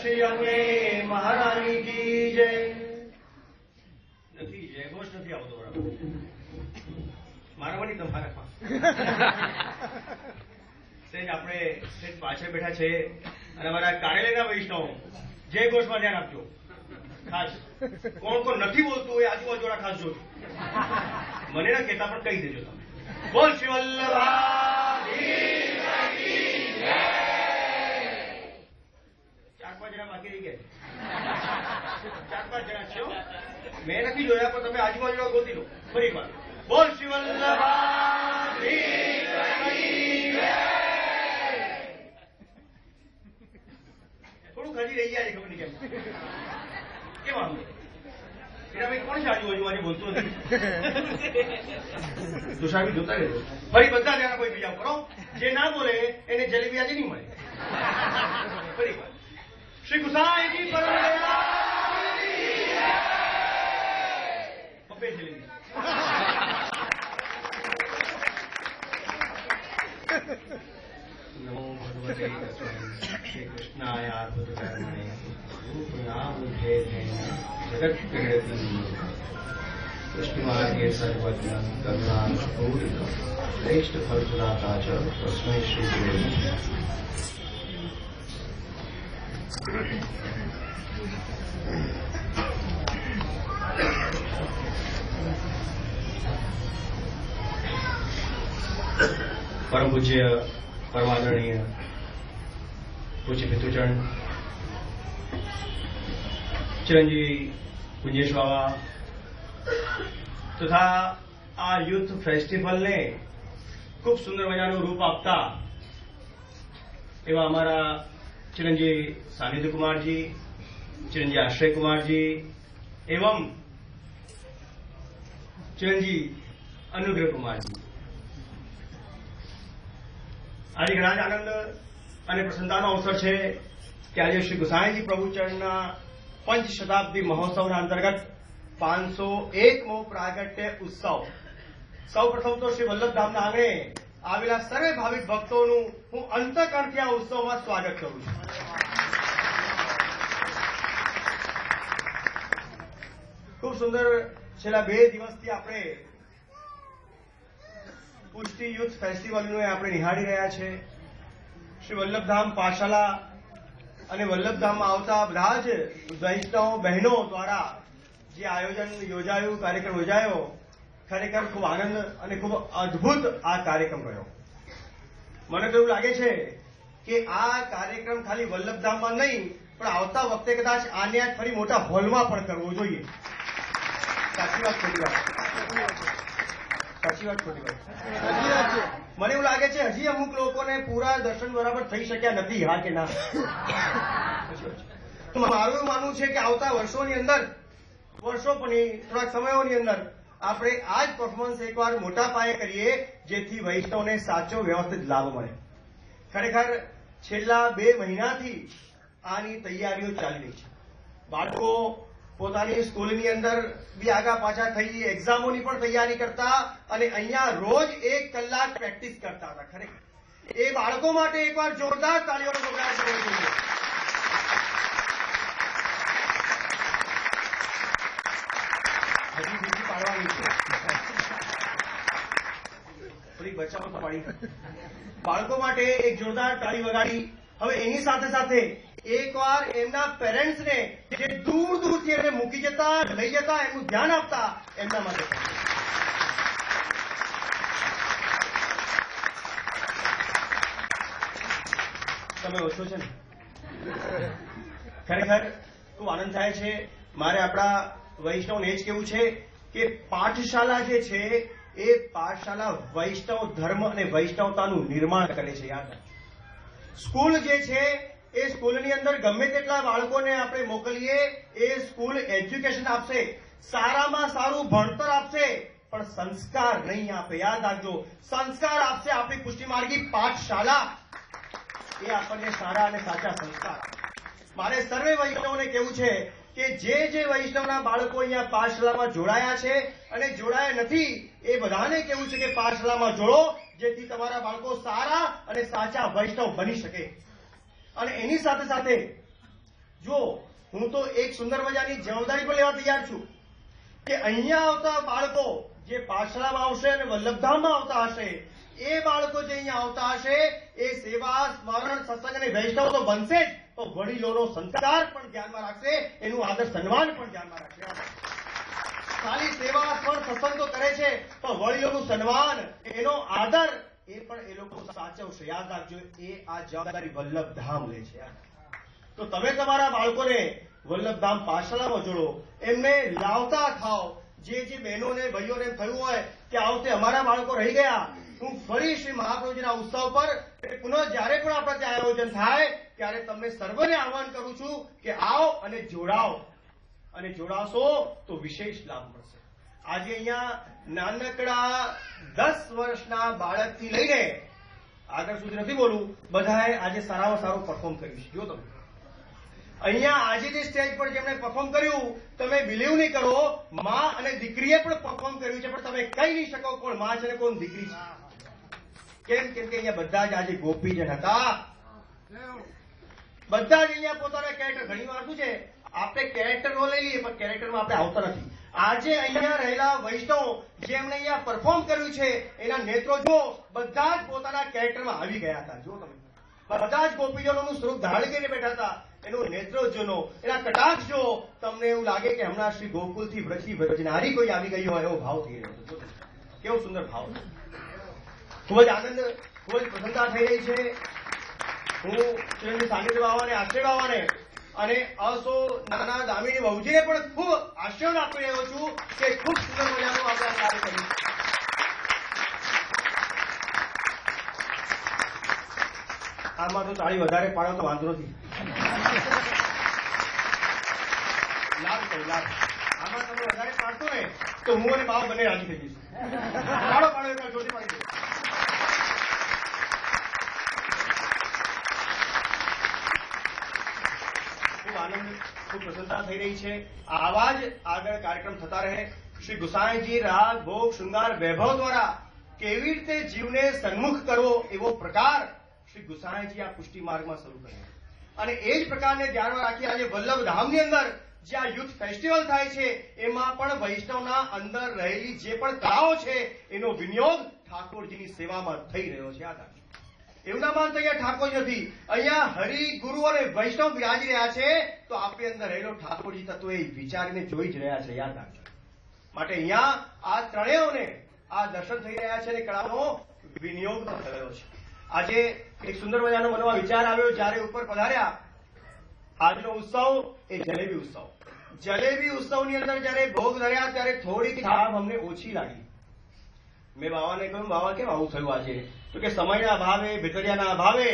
श्री अंगे महारानी की जय। નથી જય ઘોષ નથી આવતો બરાબર મારવાની તમારામાં સેજ આપણે સેજ પાછળ બેઠા છે અને અમારા કાર્યાલયના વૈષ્ણવ જય ઘોષમાં ધ્યાન આપજો ખાસ કોણ કોણ નથી બોલતું એ આજુબાજુવાળા ખાસ જોજો મને ના કહેતા પણ કહી દેજો તમે બોલ શ્રી વલ્લભાધીશ ચાર પાંચ જણા બાકી રહી ગયા ચાર પાંચ જણા છો મેં નથી જોયા પણ તમે આજુબાજુ ગોતી લો ફરી વાર બોલ શ્રી વલ્લભાધીશ થોડુંક હજી રહી ગયા છે ખબર નહીં કેમ આમ ભાઈ કોણ છે આજુબાજુ આજે બોલતું નથી તુષાર બી જોતા રહેજો ફરી બધા જણા કોઈ બીજા કરો જે ના બોલે એને જલેબી આજે નહીં મળે ફરી વાર શ્રી ગુસાઈજી પરમ પપ્પે જલેબી નમો ભગવતે શ્રી કૃષ્ણાય આત્મકર્મણે રૂપનામ જગત कृष्णमार्गे सर्वज्ञ करुणा पूर्ण श्रेष्ठ फलप्रदाता च तस्मै श्री गुरुवे परम पूज्य परमादरणीय पूज्य पितृचरण चिरंजीवी पुंजेश बाबा तथा આ યુથ ફેસ્ટિવલને ખૂબ સુંદર મજાનું રૂપ આપતા એવા અમારા ચિરંજીવી સાનિધ્ય કુમારજી ચિરંજીવી આશ્રય કુમારજી એવं ચિરંજીવી અનુગ્રહ કુમારજી આજે ઘણા જ આનંદ અને પ્રસન્નતાનો અવસર છે કે આજે શ્રી ગુસાઈજી પ્રભુચરણના પંચ શતાબ્દી મહોત્સવના અંતર્ગત 501મો પ્રાગટ્ય ઉત્સવ સૌ પ્રથમ તો શ્રી વલ્લભધામના આંગણે આવેલા સર્વે ભાવિક ભક્તોનું હું અંતઃકરણથી આ ઉત્સવમાં સ્વાગત કરું છું. ખૂબ સુંદર છેલ્લા 2 દિવસથી આપણે પુષ્ટિ યુથ ફેસ્ટિવલનું આપણે નિહાળી રહ્યા છે. શ્રી વલ્લભધામ પાઠશાલા અને વલ્લભધામમાં આવતા બધા જ વૈષ્ણવ બહેનો દ્વારા જે આયોજન યોજાયું કાર્યક્રમ યોજાયો ખરેખર ખૂબ આનંદ અને ખૂબ અદભુત આ કાર્યક્રમ રહ્યો. મને તો એવું લાગે છે કે આ કાર્યક્રમ ખાલી વલ્લભધામમાં નહીં પણ આવતા વખતે કદાચ આને ફરી મોટા હોલમાં પણ કરવો જોઈએ. સાચી વાત ખોટી વાત? સાચી વાત ખોટી વાત? મને એવું લાગે છે હજી અમુક લોકોને પૂરા દર્શન બરાબર થઈ શક્યા નથી. હા કે ના? મારું એવું માનવું છે કે આવતા વર્ષોની અંદર વર્ષો પણ થોડાક સમયોની અંદર આપણે આ જ પરફોર્મન્સ એકવાર મોટા પાયે કરીએ જેથી વૈષ્ણવને સાચો વ્યવસ્થિત લાભ મળે. ખરેખર છેલ્લા 2 મહિનાથી આની તૈયારીઓ ચાલી રહી છે. બાળકો પોતાની સ્કૂલની અંદર બી આગા પાછા થઈ એક્ઝામોની પણ તૈયારી કરતા અને અહીંયા રોજ 1 કલાક પ્રેક્ટિસ કરતા હતા. ખરેખર એ બાળકો માટે એકવાર જોરદાર તાળીઓનો ગગડાટ કરવો જોઈએ. હજી બીજી પાડવાની છે થોડીક બચાવો તો પાડી. બાળકો માટે એક જોરદાર તાળી વગાડી. હવે એની સાથે સાથે એકવાર એમના પેરેન્ટ્સને જે દૂર દૂરથી એમને મૂકી જતા લઈ જતા એમનું ધ્યાન આપતા એમના માટે તમે ઓછો છે ને. ખરેખર ખૂબ આનંદ થાય છે. મારે આપણા વૈષ્ણવને જ કેવું છે કે પાઠશાલા જે છે એ પાઠશાલા વૈષ્ણવ ધર્મ અને વૈષ્ણવતાનું નિર્માણ કરે છે. યાદ સ્કૂલ જે છે એ સ્કૂલની અંદર ગમે તેટલા બાળકોને આપણે મોકલીએ એ સ્કૂલ એજ્યુકેશન આપશે, સારામાં સારું ભણતર આપશે પણ સંસ્કાર નહીં આપે. યાદ રાખજો, સંસ્કાર આપશે આપણી પુષ્ટિમાર્ગી પાઠશાલા. એ આપણને સારા અને સાચા સંસ્કાર. મારે સર્વે વૈષ્ણવને કેવું છે કે જે વૈષ્ણવના બાળકો અહીંયા પાઠશાલામાં જોડાયા છે અને જોડાયા નથી એ બધાને કેવું છે કે પાઠશાલામાં જોડો જેથી તમારા બાળકો સારા અને સાચા વૈષ્ણવ બની શકે. અને એની સાથે સાથે જો હું તો એક સુંદર મજાની જવાબદારી પણ લેવા તૈયાર છું કે અહીંયા આવતા બાળકો જે પાઠશાળામાં આવશે અને વલ્લભધામમાં આવતા હશે, એ બાળકો જે અહીંયા આવતા હશે એ સેવા, સ્મરણ, સત્સંગ અને વૈષ્ણવ તો બનશે જ, તો વડીલોનો સંસ્કાર પણ ધ્યાનમાં રાખશે, એનું આદર સન્માન પણ ધ્યાનમાં રાખશે. ખાલી સેવા, સ્મરણ, સત્સંગ તો કરે છે, પણ વડીલોનું સન્માન, એનો આદર એ પણ એ લોકો સાચવશે. યાદ રાખજો, એ આ જવાબદારી વલ્લભધામ લે છે. તો તમે તમારા બાળકોને વલ્લભધામ પાઠશાળામાં જોડો, એમને લાવતા થાવ. જે બહેનોને ભાઈઓને એમ થયું હોય કે આ વખતે અમારા બાળકો રહી ગયા, હું ફરી શ્રી મહાપ્રભુજીના ઉત્સવ પર પુનઃ જયારે પણ આપણા ત્યાં આયોજન થાય ત્યારે તમને સર્વને આહવાન કરું છું કે આવો અને જોડાઓ, અને જોડાશો તો વિશેષ લાભ મળશે. આજે અહીંયા નાનકડા 10 વર્ષના બાળકથી લઈને આગળ સુધી નથી બોલું, બધાએ આજે સારામાં સારું પરફોર્મ કર્યું છે. જો તમે અહીંયા આજે જે સ્ટેજ પર જેમણે પરફોર્મ કર્યું, તમે બિલીવ નહીં કરો, માં અને દીકરીએ પણ પરફોર્મ કર્યું છે, પણ તમે કહી નહીં શકો કોણ માં છે ને કોણ દીકરી છે. કેમ? કેમ કે અહીંયા બધા જ આજે ગોપીજન હતા. બધા જ અહીંયા પોતાના કેરેક્ટર, ઘણી વાર શું છે આપણે કેરેક્ટર નો લઈ લઈએ પણ કેરેક્ટરમાં આપણે આવતા નથી. આજે અહીંયા રહેલા વૈષ્ણવ જેમણે અહીંયા પરફોર્મ કર્યું છે, એના નેત્રો જો બધા જ પોતાના કેરેક્ટરમાં આવી ગયા હતા. જો તમે બધા જ ગોપીજનોનું સ્વરૂપ ધારણ કરીને બેઠા હતા. એનું નેત્રો જોનો, એના કટાક્ષ જો, તમને એવું લાગે કે હમણાં શ્રી ગોકુલથી વ્રજથી વ્રજનારી કોઈ આવી ગઈ હોય એવો ભાવ થઈ રહ્યો છે. કેવો સુંદર ભાવ! ખૂબ જ આનંદ, ખૂબ જ પ્રસન્નતા થઈ રહી છે. હું શ્રી સાનિધ્ય બાવાને, આશ્રય બાવાને અને અસો નાના દામિની વહુજીને પણ ખૂબ આશીર્વાદ આપી રહ્યો છું કે ખૂબ સુંદર મજાનું આપણે આ કાર્ય કર્યું. આમાં તો તાળી વધારે પાડો તો વાંધો નથી. લાભ આમાં તમે વધારે પાડતો ને તો હું અને બાવા બંને રાજી થઈ જઈશું. પાડો એક જોરથી પાડી દો. ખૂબ આનંદ, ખૂબ પ્રસન્નતા થઈ રહી છે. આવા જ આગળ કાર્યક્રમ થતા રહે. શ્રી ગુસાઈજી રાગ, ભોગ, શૃંગાર, વૈભવ દ્વારા કેવી રીતે જીવને સન્મુખ કરવો એવો પ્રકાર શ્રી ગુસાઈજી આ પુષ્ટિ માર્ગમાં શરૂ કર્યો, અને એ જ પ્રકારને ધ્યાનમાં રાખી આજે વલ્લભધામની અંદર જે આ યુથ ફેસ્ટિવલ થાય છે, એમાં પણ વૈષ્ણવના અંદર રહેલી જે પણ કળાઓ છે એનો વિનિયોગ ઠાકોરજીની સેવામાં થઈ રહ્યો છે. આ એવું ના માનતા અહીંયા ઠાકોરજી નથી, અહીંયા હરિ, ગુરુ અને વૈષ્ણવ બિરાજી રહ્યા છે, તો આપણી અંદર રહેલો ઠાકોરજી તત્વ એ વિચારીને જોઈ જ રહ્યા છે. યાદ રાખજો. માટે અહીંયા આ ત્રણેયોને આ દર્શન થઈ રહ્યા છે અને કળાનો વિનિયોગ થયો છે. આજે એક સુંદર મજાનો મનમાં વિચાર આવ્યો જયારે ઉપર પધાર્યા. આજનો ઉત્સવ એ જલેબી ઉત્સવ. જલેબી ઉત્સવની અંદર જયારે ભોગ ધર્યા ત્યારે થોડીક થાપ અમને ઓછી લાગી. મેં બાવાને કહ્યું, બાવા કેમ આવું થયું આજે? તો કે સમયના અભાવે, ભેટરિયાના અભાવે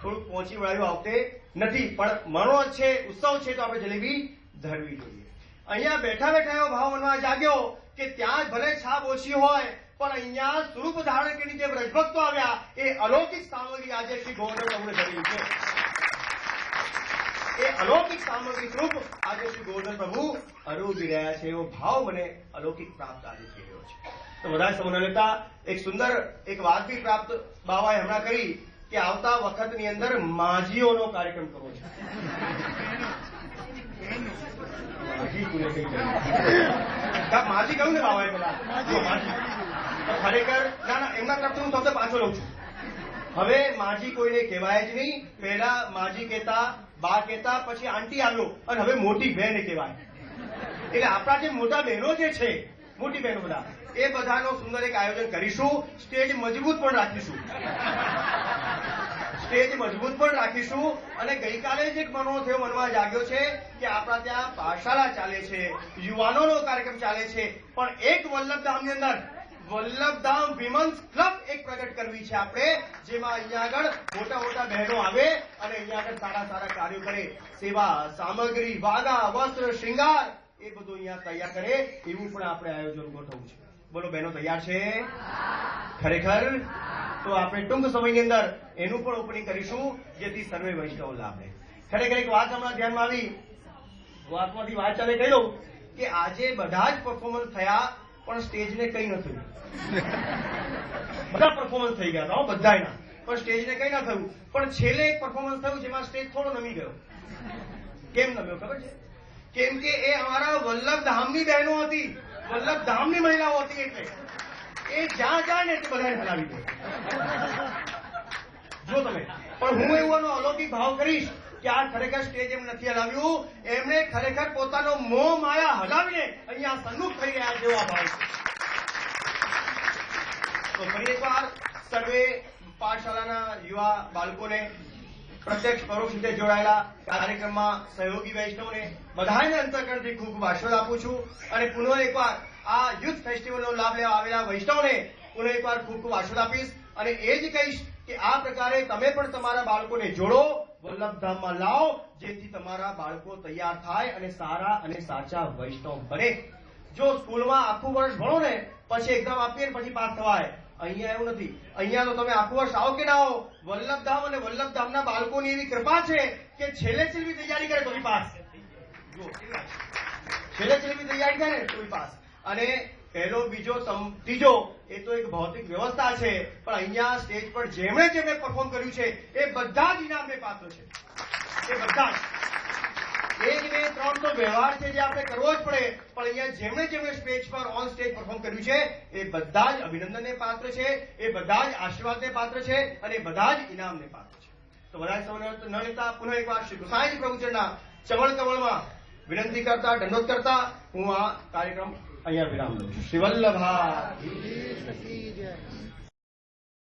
થોડુંક પહોંચી વળાયું આવતે નથી, પણ મનો છે, ઉત્સવ છે તો આપણે જલેબી ધરવી જોઈએ. અહીંયા બેઠા બેઠા એવો ભાવ મનમાં જાગ્યો કે ત્યાં જ ભલે છાપ ઓછી હોય પણ અહીંયા સ્વરૂપ ધારણ કરીને જે વ્રજભક્તો આવ્યા એ અલૌકિક સામગ્રી આજે શ્રી ગોવર્ધન પ્રભુએ ધરી છે. એ અલૌકિક સામગ્રી સ્વરૂપ આજે શ્રી ગોવર્ધન પ્રભુ અનુભવી રહ્યા છે એવો ભાવ મને અલૌકિક પ્રાપ્ત આજે થઈ રહ્યો છે. તો બધા સમૂહના નેતા એક સુંદર એક વાત બી પ્રાપ્ત બાવાએ હમણાં કરી કે આવતા વખતની અંદર માજીઓનો કાર્યક્રમ કરવો છે. માજી કહ્યું ને બાવાએ પેલા માજી, ખરેખર ના એમના તરફથી હું શબ્દ પાછો લઉં છું. હવે માજી કોઈને કહેવાય જ નહીં. પહેલા માજી કહેતા, બા કહેતા, પછી આંટી આવ્યો અને હવે મોટી બહેન કહેવાય. એટલે આપણા જે મોટા બહેનો જે છે, મોટી બહેનો બધા, એ બધાનો સુંદર એક આયોજન કરીશું. સ્ટેજ મજબૂત પણ રાખીશું. સ્ટેજ મજબૂત પણ રાખીશું. અને ગઈકાલે જ એક મનો થયો, મનમાં જાગ્યો છે કે આપણા ત્યાં પાઠશાળા ચાલે છે, યુવાનોનો કાર્યક્રમ ચાલે છે, પણ એક વલ્લભધામની અંદર વલ્લભધામ વિમન્સ ક્લબ એક પ્રગટ કરવી છે આપણે, જેમાં અહીંયા આગળ મોટા મોટા બહેનો આવે અને અહીંયા આગળ સારા સારા કાર્યો કરે. સેવા સામગ્રી, વાગા, વસ્ત્ર, શ્રૃંગાર એ બધું અહીંયા તૈયાર કરે એવું પણ આપણે આયોજન ગોઠવવું છે. બોલો બહેનો તૈયાર છે ખરેખર? તો આપણે ટૂંક સમયની અંદર એનું પણ ઓપનિંગ કરીશું જેથી સર્વે વૈષ્ણવ લાભ લે. ખરેખર એક વાત હમણાં ધ્યાનમાં આવી, વાતમાંથી વાત ચાલે કહી દઉં કે આજે બધા જ પરફોર્મન્સ થયા પણ સ્ટેજને કઈ ન થયું. બધા પરફોર્મન્સ થઈ ગયા હતા બધાના, પણ સ્ટેજને કઈ ના થયું. પણ છેલ્લે એક પરફોર્મન્સ થયું જેમાં સ્ટેજ થોડો નમી ગયો. કેમ નમ્યો ખબર છે? કેમ કે એ અમારા વલ્લભધામની બહેનો હતી, વલ્લભધામની મહિલાઓ હતી. એટલે એ જ્યાં જાય ને તે બધાને હલાવી દે. જો તમે પણ હું એવો અલૌકિક ભાવ કરીશ કે આ ખરેખર સ્ટેજ એમ નથી હલાવ્યું, એમણે ખરેખર પોતાનો મોહ માયા હલાવીને અહીંયા સન્મુખ થઈ રહ્યા છે એવો આ ભાવ. તો ફરી એકવાર સર્વે પાઠશાળાના યુવા બાળકોને, પ્રત્યક્ષ પરોક્ષ રીતે જોડાયેલા કાર્યક્રમમાં સહયોગી વૈષ્ણવને બધાને અંતઃકરણથી ખૂબ ખૂબ આશીર્વાદ આપું છું. અને પુનઃ એકવાર આ યુથ ફેસ્ટિવલનો લાભ લેવા આવેલા વૈષ્ણવને પુનઃ એકવાર ખૂબ ખૂબ આશીર્વાદ આપીશ. અને એ જ કહીશ કે આ પ્રકારે તમે પણ તમારા બાળકોને જોડો, વલ્લભધામમાં લાવો, જેથી તમારા બાળકો તૈયાર થાય અને સારા અને સાચા વૈષ્ણવ બને. જો સ્કૂલમાં આખું વર્ષ ભણો ને પછી એક્ઝામ આપીએ પછી પાસ થવાય, અહીંયા એવું નથી. અહીંયા તો તમે આખું વર્ષ આવો કે ના આવો, વલ્લભધામ અને વલ્લભધામના બાળકોની એવી કૃપા છે કે છેલ્લે છેલ્લી તૈયારી કરે તો બી પાસ. છેલ્લે છેલ્લી તૈયારી થાય ને તો બી પાસ. અને પહેલો, બીજો, ત્રીજો એ તો એક ભૌતિક વ્યવસ્થા છે, પણ અહીંયા સ્ટેજ પર જેમણે પરફોર્મ કર્યું છે એ બધા જ ઇનામને પાત્ર છે. એ બધા જ 1, 2, 3 તો વ્યવહાર છે જે આપણે કરવો જ પડે, પણ અહીંયા જેમણે સ્ટેજ પર ઓન સ્ટેજ પરફોર્મ કર્યું છે એ બધા જ અભિનંદનને પાત્ર છે, એ બધા જ આશીર્વાદને પાત્ર છે, અને બધા જ ઇનામને પાત્ર છે. તો વધારે સમય ન લેતા પુનઃ એકવાર શ્રી ગુસાઈજી પ્રભુચરના ચવળ કવળમાં વિનંતી કરતા, દંડોત કરતા હું આ કાર્યક્રમ અહીંયા વિરામ લઉં છું. શ્રી વલ્લભા.